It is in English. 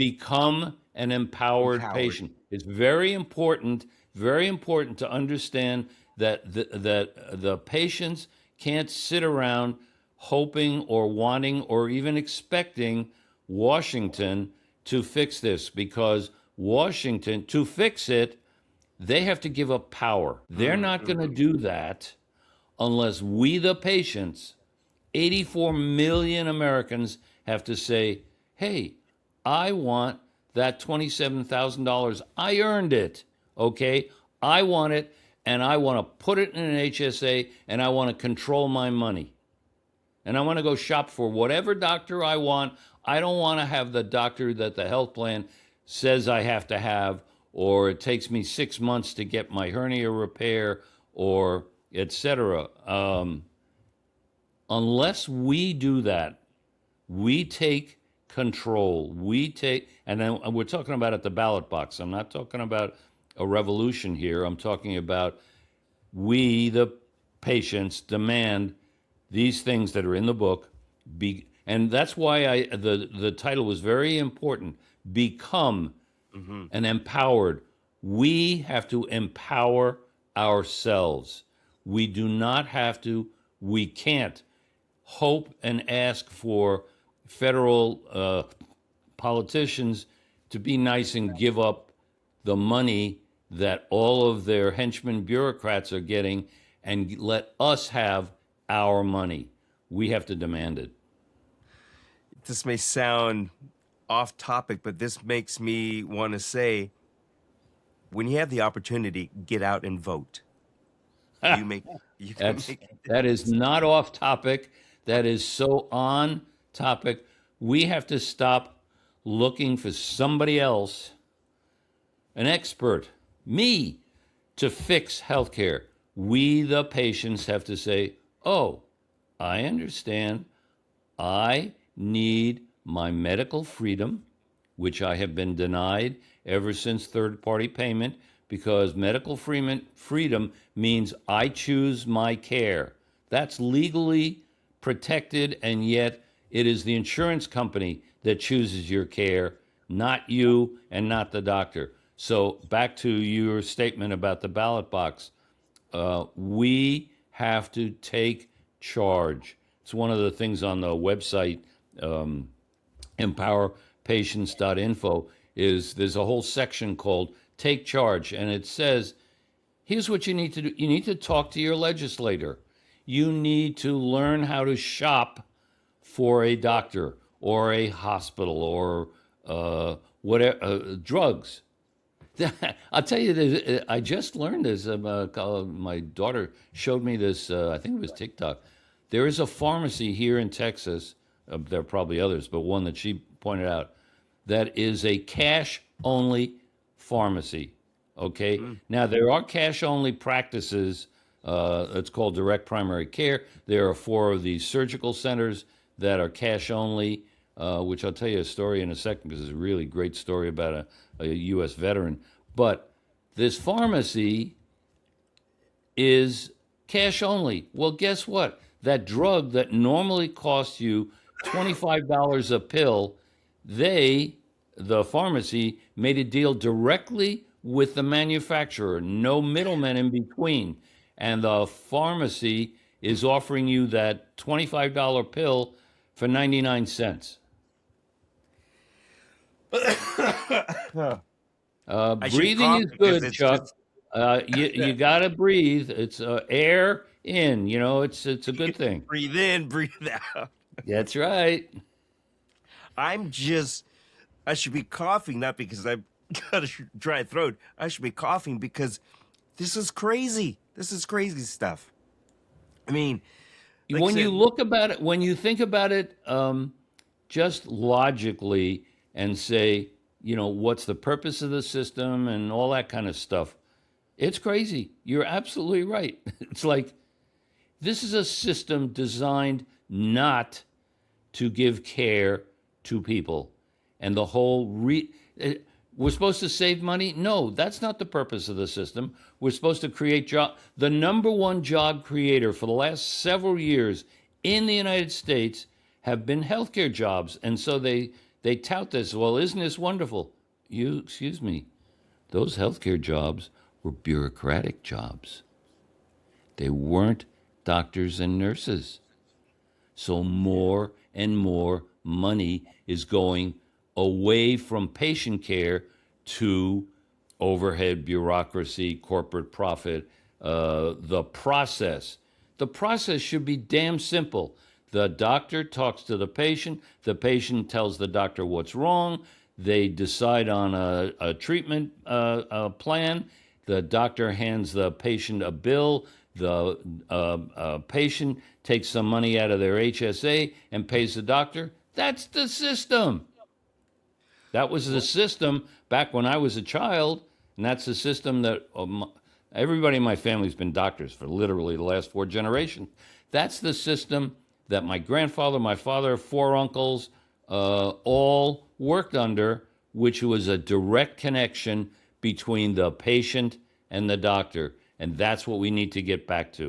become an empowered patient. It's very important to understand that the patients can't sit around hoping or wanting or even expecting Washington to fix this, because Washington, to fix it, they have to give up power. They're not going to do that unless we, the patients, 84 million Americans, have to say, hey, I want that $27,000. I earned it, okay? I want it, and I want to put it in an HSA, and I want to control my money. And I want to go shop for whatever doctor I want. I don't want to have the doctor that the health plan says I have to have, or it takes me 6 months to get my hernia repair, or etc. Unless we do that, we take control. And then we're talking about at the ballot box. I'm not talking about a revolution here. I'm talking about we, the patients, demand these things that are in the book. And that's why the title was very important. Become an empowered. We have to empower ourselves. We do not have to, we can't hope and ask for federal politicians to be nice and give up the money that all of their henchmen bureaucrats are getting and let us have our money. We have to demand it. This may sound off topic, but this makes me want to say, when you have the opportunity, get out and vote. That is not off topic. That is so on topic. We have to stop looking for somebody else, an expert, me, to fix healthcare. We, the patients, have to say, oh, I understand. I need my medical freedom, which I have been denied ever since third-party payment, because medical freedom means I choose my care. That's legally protected, and yet it is the insurance company that chooses your care, not you and not the doctor. So back to your statement about the ballot box. We have to take charge. It's one of the things on the website, empowerpatients.info, is there's a whole section called Take Charge, and it says, here's what you need to do. You need to talk to your legislator. You need to learn how to shop for a doctor or a hospital or whatever, drugs. I'll tell you this, I just learned this. My daughter showed me this, I think it was TikTok. There is a pharmacy here in Texas, there are probably others, but one that she pointed out, that is a cash-only pharmacy, okay? Now, there are cash-only practices. It's called direct primary care. There are 4 of these surgical centers that are cash-only, which I'll tell you a story in a second, because it's a really great story about a U.S. veteran. But this pharmacy is cash-only. Well, guess what? That drug that normally costs you $25 a pill, the pharmacy, made a deal directly with the manufacturer, no middlemen in between. And the pharmacy is offering you that $25 pill for 99 cents. Breathing is good, Chuck. You got to breathe. It's air in, it's a good thing. Breathe in, breathe out. That's right. I should be coughing, not because I've got a dry throat. I should be coughing because this is crazy. This is crazy stuff. I mean, when you think about it, just logically and say, what's the purpose of the system and all that kind of stuff, it's crazy. You're absolutely right. It's like, this is a system designed not to give care to people. And the whole, we're supposed to save money? No, that's not the purpose of the system. We're supposed to create job. The number one job creator for the last several years in the United States have been healthcare jobs. And so they They tout this. Well, isn't this wonderful? Excuse me, those healthcare jobs were bureaucratic jobs. They weren't doctors and nurses. So more and more money is going away from patient care to overhead bureaucracy, corporate profit, the process. The process should be damn simple. The doctor talks to the patient tells the doctor what's wrong, they decide on a treatment plan, the doctor hands the patient a bill, the patient takes some money out of their HSA and pays the doctor. That's the system. That was the system back when I was a child, and that's the system that everybody in my family's been doctors for literally the last 4 generations. That's the system that my grandfather, my father, 4 uncles, all worked under, which was a direct connection between the patient and the doctor. And that's what we need to get back to.